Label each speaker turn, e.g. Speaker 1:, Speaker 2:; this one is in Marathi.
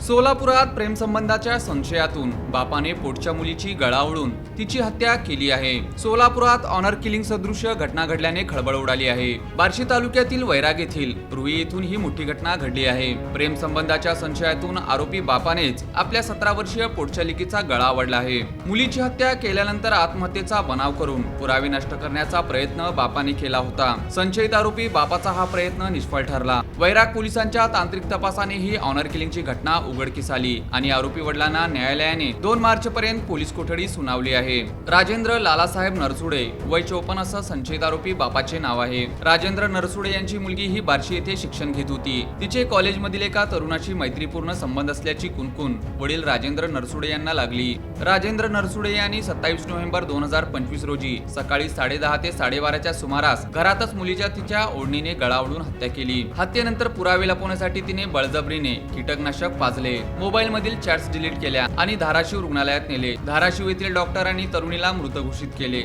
Speaker 1: सोलापुरात प्रेमसंबंधाच्या संशयातून बापाने पोटच्या मुलीची गळावळून तिची हत्या केली आहे। सोलापुरात ऑनर किलिंग सदृश्य घटना घडल्याने खळबळ उडाली आहे। बार्शी तालुक्यातील वैराग येथील रुई येथून ही मोठी घटना घडली आहे। प्रेमसंबंधाच्या संशयातून आरोपी बापानेच आपल्या 17 वर्षीय पोटच्या लेकीचा गळा आवळला आहे। मुलीची हत्या केल्यानंतर आत्महत्येचा बनाव करून पुरावे नष्ट करण्याचा प्रयत्न बापाने केला होता। संशयित आरोपी बापाचा हा प्रयत्न निष्फळ ठरला। वैराग पोलिसांच्या तांत्रिक तपासाने ही ऑनर किलिंगची घटना उघडकीस आली आणि आरोपी वडिलांना न्यायालयाने 2 मार्च पर्यंत पोलीस कोठडी सुनावली आहे। राजेंद्र लालासाहेब नरसुडे वय 54 असं संशयित आरोपी बापाचे नाव आहे। राजेंद्र नरसुडे यांची मुलगी ही बार्शी येथे शिक्षण घेत होती। तिचे कॉलेजमधील एका तरुणाशी मैत्रीपूर्ण संबंध असल्याची कुणकुण वडील राजेंद्र नरसुडे यांना लागली। राजेंद्र नरसुडे यांनी 27 नोव्हेंबर 2025 रोजी सकाळी 10:30 ते 12:30च्या सुमारास घरातच मुलीच्या तिच्या ओढणीने गळावळून हत्या केली। हत्येनंतर पुरावे लपवण्यासाठी तिने बळजबरीने कीटकनाशक पाजले, मोबाईल मधील चॅट्स डिलीट केल्या आणि धाराशिव रुग्णालयात नेले। धाराशिव येथील डॉक्टरांनी तरुणीला मृत घोषित केले।